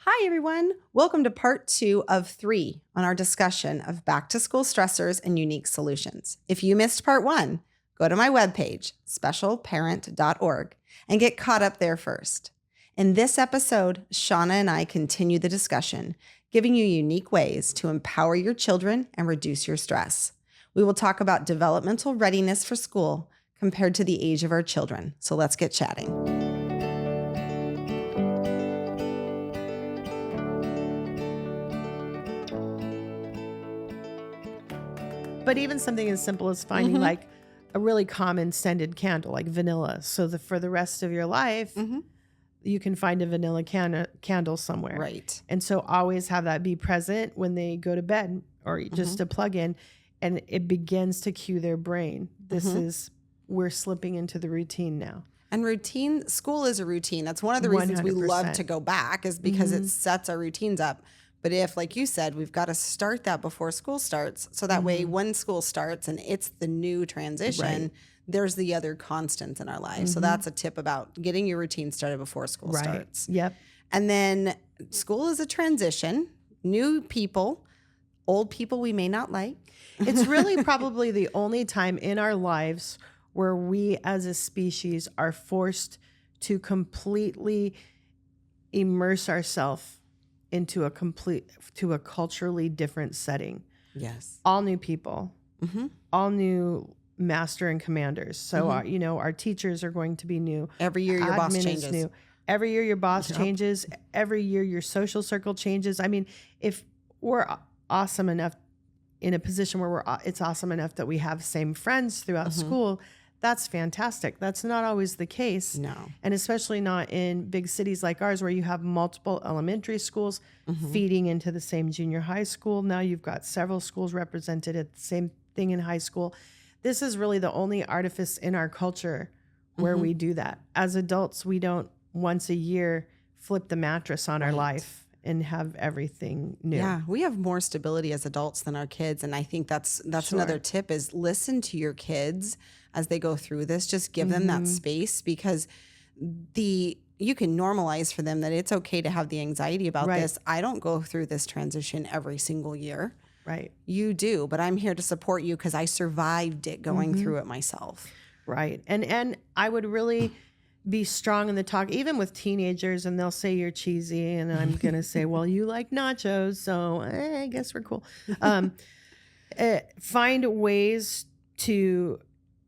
Hi, everyone. Welcome to part 2 of 3 on our discussion of back to school stressors and unique solutions. If you missed part 1, go to my webpage, specialparent.org, and get caught up there first. In this episode, Shawna and I continue the discussion, giving you unique ways to empower your children and reduce your stress. We will talk about developmental readiness for school compared to the age of our children. So let's get chatting. But even something as simple as finding like a really common scented candle, like vanilla. So for the rest of your life, you can find a vanilla candle somewhere. Right. And so always have that be present when they go to bed or just to plug in, and it begins to cue their brain. We're slipping into the routine now. And routine, school is a routine. That's one of the reasons 100%. We love to go back, is because it sets our routines up. But if, like you said, we've got to start that before school starts, so that way when school starts and it's the new transition, there's the other constants in our life. So that's a tip about getting your routine started before school starts. Yep. And then school is a transition. New people, old people we may not like. It's really probably the only time in our lives where we as a species are forced to completely immerse ourselves into a culturally different setting. Yes. All new people, all new master and commanders. So, our teachers are going to be new. Every year your boss changes. New. Every year your boss changes. Every year your social circle changes. I mean, if we're awesome enough in a position where it's awesome enough that we have same friends throughout school, that's fantastic. That's not always the case. No. And especially not in big cities like ours where you have multiple elementary schools feeding into the same junior high school. Now you've got several schools represented at the same thing in high school. This is really the only artifice in our culture where we do that. As adults, we don't once a year flip the mattress on our life and have everything new. Yeah, we have more stability as adults than our kids. And I think that's another tip, is listen to your kids as they go through this. Just give them that space, because you can normalize for them that it's okay to have the anxiety about this. I don't go through this transition every single year. Right. You do, but I'm here to support you because I survived it going through it myself. Right. And I would really be strong in the talk, even with teenagers, and they'll say you're cheesy, and I'm going to say, well, you like nachos, so I guess we're cool. Find ways to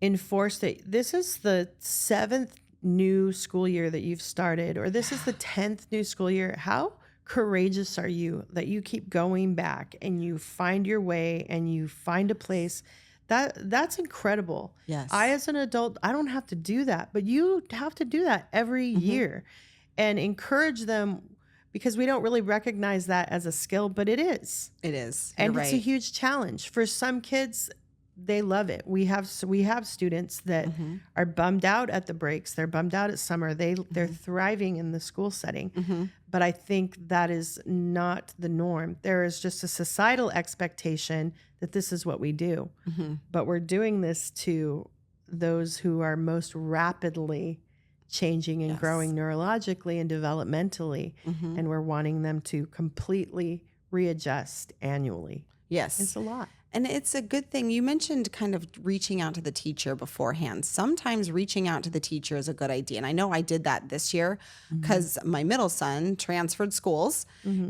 enforce that this is the 7th new school year that you've started, or this is the 10th new school year. How courageous are you that you keep going back and you find your way and you find a place? That's incredible. Yes. I, as an adult, I don't have to do that, but you have to do that every year, and encourage them, because we don't really recognize that as a skill, but it is. It is. And it's a huge challenge for some kids. They love it. We have students that are bummed out at the breaks. They're bummed out at summer. They're thriving in the school setting. But I think that is not the norm. There is just a societal expectation that this is what we do. But we're doing this to those who are most rapidly changing and growing neurologically and developmentally. And we're wanting them to completely readjust annually. Yes. It's a lot. And it's a good thing. You mentioned kind of reaching out to the teacher beforehand. Sometimes reaching out to the teacher is a good idea. And I know I did that this year because my middle son transferred schools.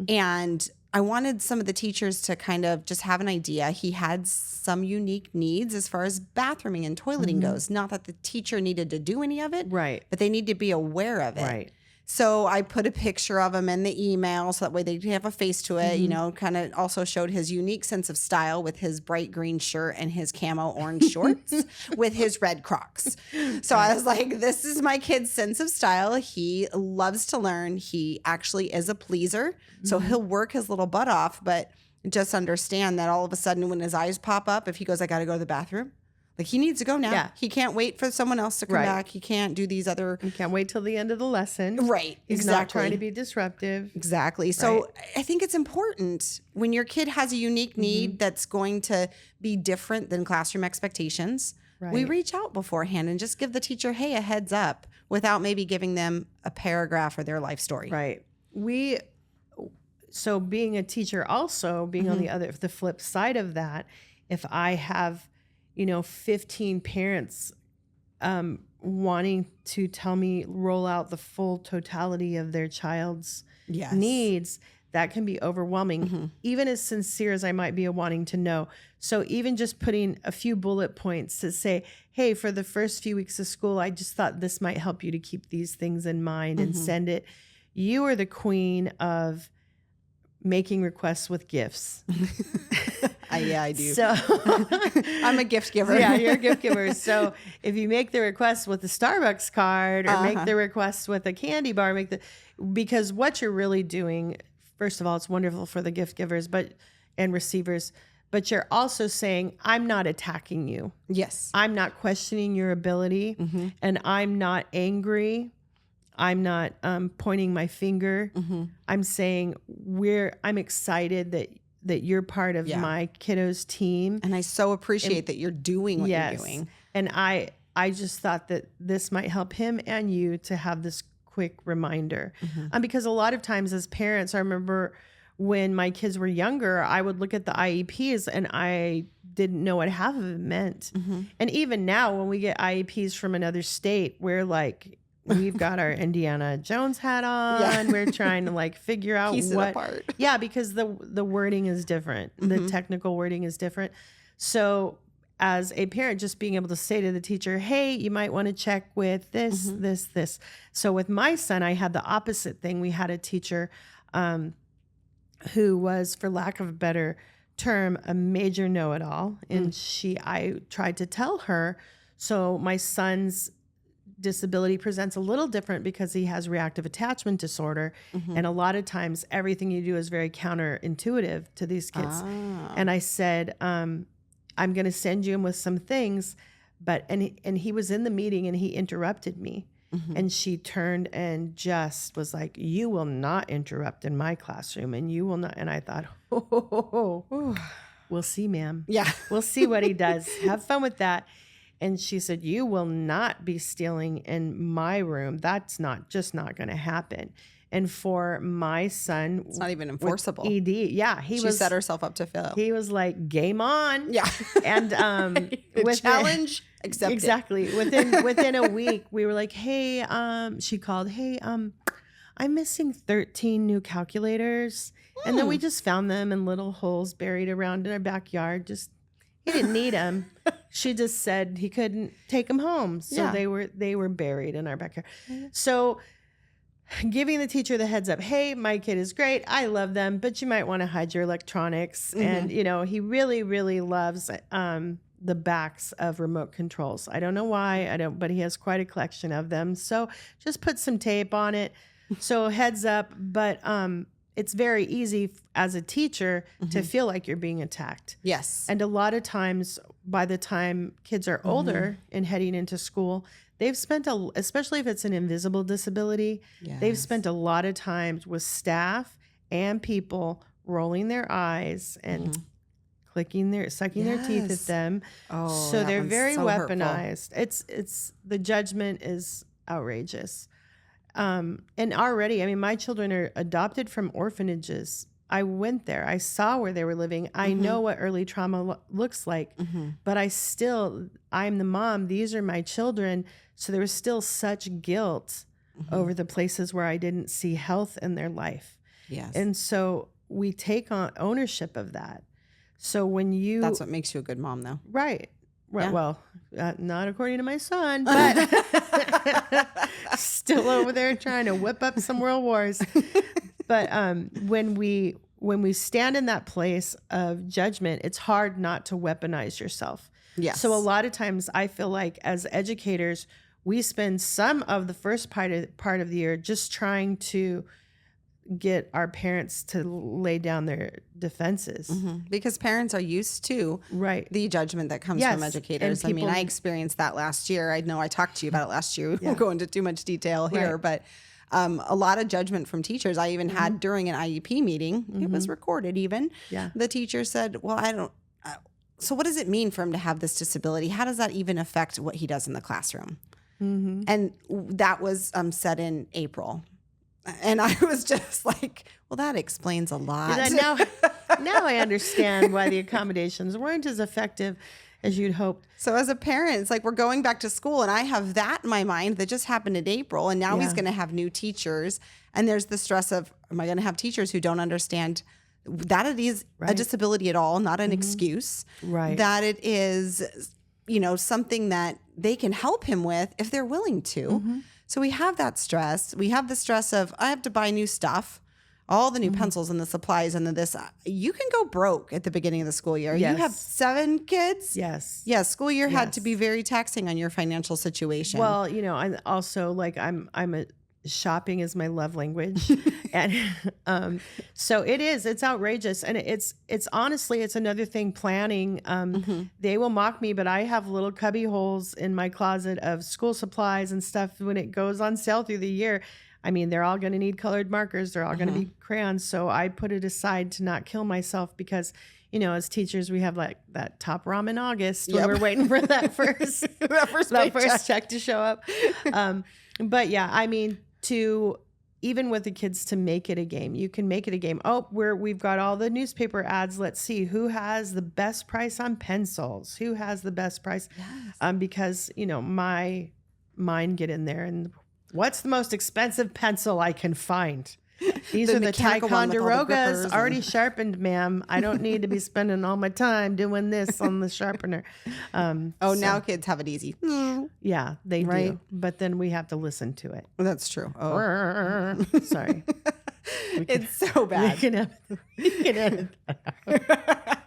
And I wanted some of the teachers to kind of just have an idea. He had some unique needs as far as bathrooming and toileting goes. Not that the teacher needed to do any of it, but they need to be aware of it. Right. So I put a picture of him in the email so that way they can have a face to it, you know, kind of also showed his unique sense of style with his bright green shirt and his camo orange shorts with his red Crocs. So I was like, this is my kid's sense of style. He loves to learn. He actually is a pleaser. So he'll work his little butt off, but just understand that all of a sudden when his eyes pop up, if he goes, I got to go to the bathroom. Like, he needs to go now. Yeah. He can't wait for someone else to come back. He can't do these other... He can't wait till the end of the lesson. Right. He's not trying to be disruptive. Exactly. So I think it's important when your kid has a unique need that's going to be different than classroom expectations. We reach out beforehand and just give the teacher, hey, a heads up, without maybe giving them a paragraph or their life story. Right. so being a teacher, also being on the flip side of that, if I have, 15 parents wanting to tell me, roll out the full totality of their child's needs, that can be overwhelming, even as sincere as I might be wanting to know. So even just putting a few bullet points to say, hey, for the first few weeks of school, I just thought this might help you to keep these things in mind and send it. You are the queen of making requests with gifts. Yeah, I do. So I'm a gift giver. Yeah, you're a gift giver. So if you make the request with a Starbucks card or make the request with a candy bar, because what you're really doing, first of all, it's wonderful for the gift givers and receivers, but you're also saying, I'm not attacking you. Yes. I'm not questioning your ability, and I'm not angry. I'm not pointing my finger. I'm saying I'm excited that you're part of my kiddo's team. And I so appreciate that you're doing what you're doing. And I just thought that this might help him and you to have this quick reminder. Because a lot of times as parents, I remember when my kids were younger, I would look at the IEPs and I didn't know what half of it meant. And even now when we get IEPs from another state, we're like, we've got our Indiana Jones hat on. We're trying to figure out piece it apart. Yeah, because the wording is different. The technical wording is different. So as a parent, just being able to say to the teacher, hey, you might want to check with this, this. So with my son, I had the opposite thing. We had a teacher who was, for lack of a better term, a major know-it-all. And I tried to tell her, so my son's disability presents a little different because he has reactive attachment disorder. And a lot of times everything you do is very counterintuitive to these kids. And I said, I'm going to send you in with some things, and he was in the meeting and he interrupted me. And she turned and just was like, you will not interrupt in my classroom, and you will not. And I thought, we'll see, ma'am. Yeah. We'll see what he does. Have fun with that. And she said, you will not be stealing in my room. That's not going to happen. And for my son, it's not even enforceable. ED, yeah, she set herself up to fail. He was like, game on. Yeah. And with challenge accepted. Exactly. Within a week, we were like, hey, she called, hey, I'm missing 13 new calculators. And then we just found them in little holes buried around in our backyard. He didn't need them. She just said he couldn't take them home. So they were buried in our backyard. So giving the teacher the heads up, hey, my kid is great. I love them, but you might want to hide your electronics. And, he really, really loves the backs of remote controls. I don't know why, but he has quite a collection of them. So just put some tape on it. So heads up, but it's very easy as a teacher to feel like you're being attacked. Yes. And a lot of times, by the time kids are older and heading into school, they've spent, especially if it's an invisible disability, they've spent a lot of times with staff and people rolling their eyes and sucking their teeth at them. Oh, so they're very so weaponized. Hurtful. It's the judgment is outrageous. And already, my children are adopted from orphanages. I went there. I saw where they were living. I know what early trauma looks like, but I'm the mom. These are my children. So there was still such guilt over the places where I didn't see health in their life. Yes. And so we take on ownership of that. So that's what makes you a good mom, though. Right. Yeah. Well, not according to my son, but still over there trying to whip up some world wars. But when we stand in that place of judgment, it's hard not to weaponize yourself. Yes. So a lot of times I feel like as educators, we spend some of the first part of the year just trying to get our parents to lay down their defenses. Because parents are used to the judgment that comes from educators. I experienced that last year. I know I talked to you about it last year. We won't go into too much detail here, but a lot of judgment from teachers. I even had during an IEP meeting, it was recorded even, the teacher said, well, so what does it mean for him to have this disability? How does that even affect what he does in the classroom? And that was said in April. And I was just like, well, that explains a lot. Now I understand why the accommodations weren't as effective as you'd hoped. So as a parent, it's like we're going back to school and I have that in my mind that just happened in April. And now he's going to have new teachers. And there's the stress of, am I going to have teachers who don't understand that it is a disability at all, not an excuse. Right. That it is, something that they can help him with if they're willing to. So we have that stress. We have the stress of, I have to buy new stuff. All the new pencils and the supplies and this, you can go broke at the beginning of the school year. Yes. You have 7 kids. Yes. Yeah. School year had to be very taxing on your financial situation. Well, I'm also like, shopping is my love language. And so it's outrageous. And it's honestly, it's another thing planning. They will mock me, but I have little cubby holes in my closet of school supplies and stuff when it goes on sale through the year. I mean, they're all going to need colored markers. They're all going to be crayons. So I put it aside to not kill myself because, as teachers, we have like that top ramen August when we're waiting for that first, check to show up. But yeah, I mean, even with the kids to make it a game, you can make it a game. Oh, we've got all the newspaper ads. Let's see who has the best price on pencils, who has the best price. Yes. Because, my mind get in there and what's the most expensive pencil I can find? These are the Ticonderogas already sharpened, ma'am. I don't need to be spending all my time doing this on the sharpener. Now kids have it easy. Yeah, they do. But then we have to listen to it. That's true. Sorry. It's so bad. We can edit that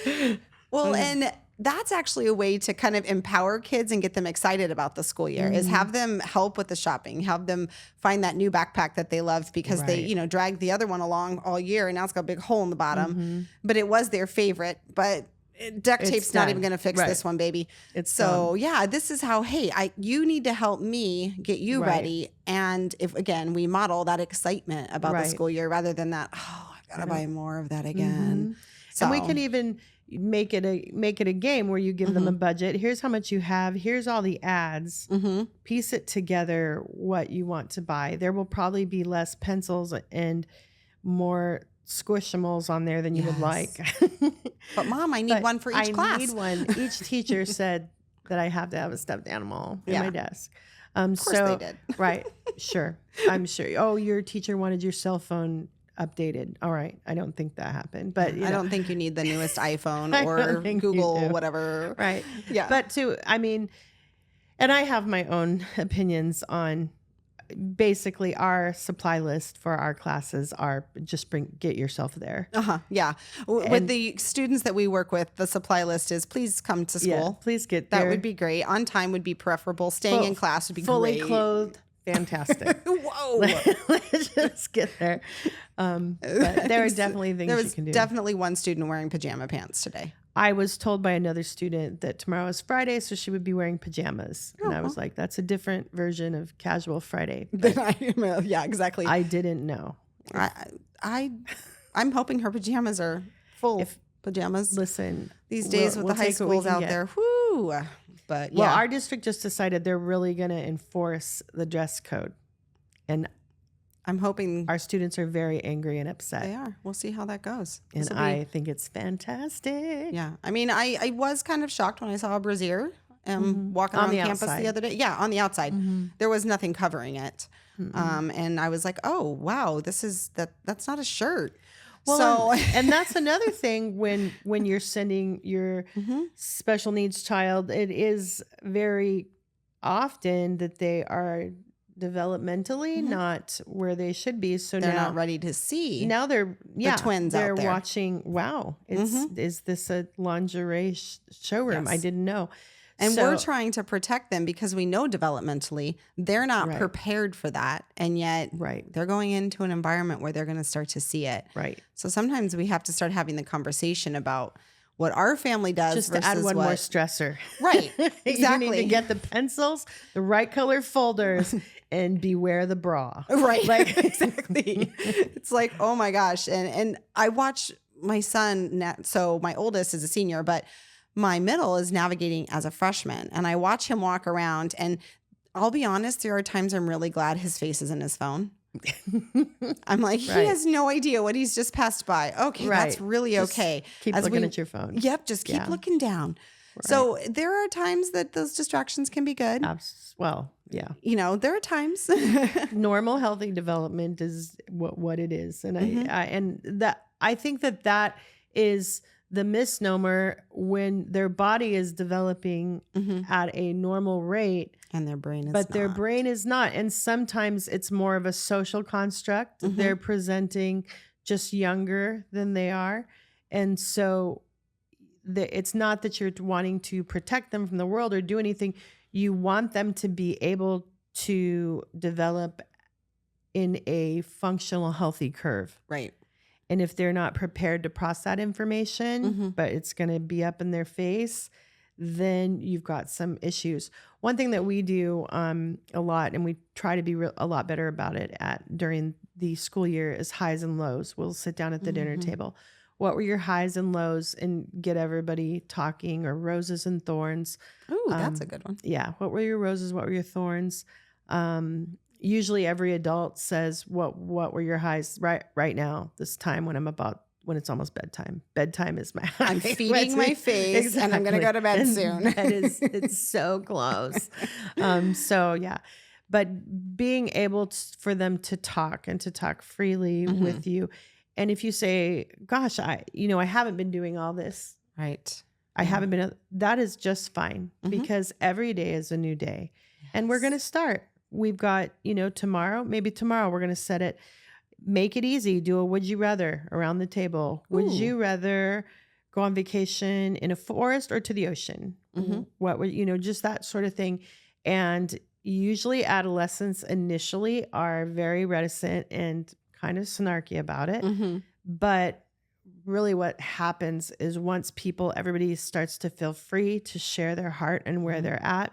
out. Well, and that's actually a way to kind of empower kids and get them excited about the school year is have them help with the shopping, have them find that new backpack that they love because they, dragged the other one along all year and now it's got a big hole in the bottom, but it was their favorite, but duct tape's not even going to fix this one, baby. This is how, you need to help me get you ready. And if, again, we model that excitement about the school year rather than that, I've got to buy more of that again. So, and we can even make it a game where you give them a budget. Here's how much you have. Here's all the ads. Piece it together what you want to buy. There will probably be less pencils and more squishamals on there than you would like. But Mom, I need one for each class. I need one. Each teacher said that I have to have a stuffed animal in my desk. Of course they did. Right. Sure. I'm sure. Oh, your teacher wanted your cell phone updated. All right. I don't think that happened, but I don't think you need the newest iPhone or Google, whatever. Right. Yeah. But and I have my own opinions on basically our supply list for our classes are just get yourself there. Yeah. With the students that we work with, the supply list is please come to school. Yeah, please get there. That would be great. On time would be preferable. Staying in class would be fully great. Clothed. Fantastic. Whoa. Let's just get there. But there are definitely things you can do. There was definitely one student wearing pajama pants today. I was told by another student that tomorrow is Friday, so she would be wearing pajamas. And I was like, that's a different version of casual Friday. Yeah, exactly. I didn't know. I'm hoping her pajamas are full pajamas. Listen. These days with the high schools out there. Whoo. But yeah. Well, our district just decided they're really going to enforce the dress code. And I'm hoping our students are very angry and upset. They are. We'll see how that goes. And I think it's fantastic. Yeah. I mean, I was kind of shocked when I saw a brassiere walking around campus the other day. Yeah, on the outside. There was nothing covering it. And I was like, oh, wow, that's not a shirt. Well, and that's another thing when you're sending your special needs child, it is very often that they are developmentally not where they should be. So they're now, not ready to see. Now they're the twins out there. They're watching. Wow, is this a lingerie showroom? Yes. I didn't know. And we're trying to protect them because we know developmentally they're not prepared for that. And yet they're going into an environment where they're going to start to see it. Right. So sometimes we have to start having the conversation about what our family does just versus to add one more stressor. Right. Exactly. You need to get the pencils, the right color folders, and beware the bra. Right. Like exactly. It's like, oh my gosh. And I watch my son, so my oldest is a senior, but my middle is navigating as a freshman, and I watch him walk around, and I'll be honest, there are times I'm really glad his face is in his phone I'm like, he Right. has no idea what he's just passed by. Okay, that's Right. really Just okay. keep looking at your phone. Yep, just keep Yeah. looking down. So there are times that those distractions can be good. Well, yeah. There are times. Normal, healthy development is what it is, and I think that is the misnomer when their body is developing at a normal rate. And their brain is But their brain is not. And sometimes it's more of a social construct. They're presenting just younger than they are. And so it's not that you're wanting to protect them from the world or do anything. You want them to be able to develop in a functional, healthy curve. Right. And if they're not prepared to process that information, but it's going to be up in their face, then you've got some issues. One thing that we do a lot, and we try to be a lot better about it during the school year, is highs and lows. We'll sit down at the dinner table. What were your highs and lows, and get everybody talking, or roses and thorns. Ooh, that's a good one. Yeah. What were your roses? What were your thorns? Usually every adult says, what were your highs right now, this time when it's almost bedtime. Bedtime is my high. I'm feeding my face and I'm going to go to bed soon. It's so close. So yeah, but being able for them to talk and to talk freely with you. And if you say, gosh, I haven't been doing all this. Right. I haven't been, that is just fine, because every day is a new day. Yes. And we're going to start. We've got, tomorrow we're going to set it, make it easy. Do a would you rather around the table. Would you rather go on vacation in a forest or to the ocean? What would, just that sort of thing. And usually adolescents initially are very reticent and kind of snarky about it. But really what happens is once everybody starts to feel free to share their heart and where they're at,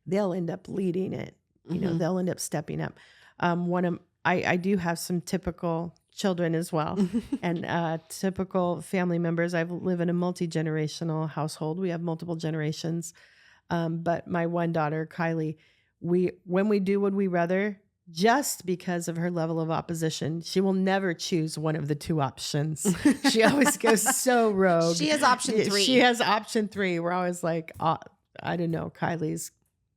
they'll end up leading it. They'll end up stepping up. I do have some typical children as well, and typical family members. I live in a multi-generational household. We have multiple generations. But my one daughter, Kylie, when we do would we rather, just because of her level of opposition, she will never choose one of the two options. She always goes so rogue. She has option 3. She has option 3. We're always like, I don't know, Kylie's.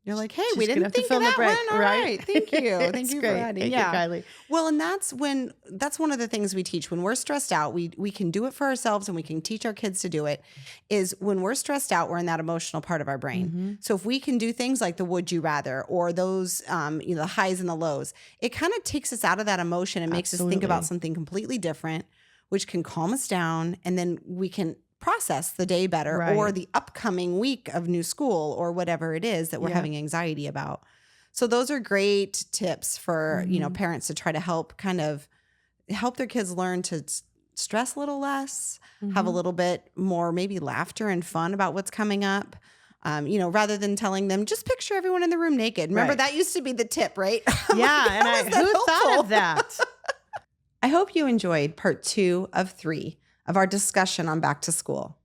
You're like, hey, we didn't think of that one. All right. Thank you. Thank you for adding. Thank you, Kylie. Well, and that's one of the things we teach when we're stressed out. We can do it for ourselves, and we can teach our kids to do it. Is when we're stressed out, we're in that emotional part of our brain. So if we can do things like the would you rather, or those the highs and the lows, it kind of takes us out of that emotion and makes us think about something completely different, which can calm us down, and then we can process the day better, or the upcoming week of new school, or whatever it is that we're having anxiety about. So those are great tips for, parents to try to help their kids learn to stress a little less, have a little bit more maybe laughter and fun about what's coming up. Rather than telling them, just picture everyone in the room naked. Remember, that used to be the tip, right? Yeah. Who thought of that? I hope you enjoyed part 2 of 3 of our discussion on back to school.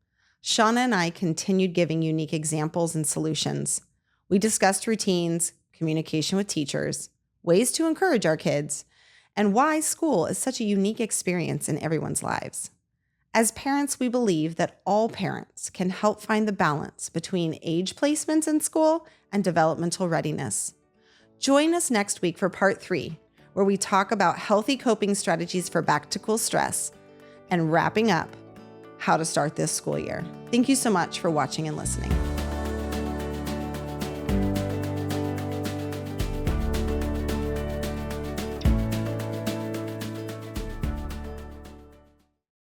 Shawna and I continued giving unique examples and solutions. We discussed routines, communication with teachers, ways to encourage our kids, and why school is such a unique experience in everyone's lives. As parents, we believe that all parents can help find the balance between age placements in school and developmental readiness. Join us next week for part 3, where we talk about healthy coping strategies for back-to-school stress, and wrapping up how to start this school year. Thank you so much for watching and listening.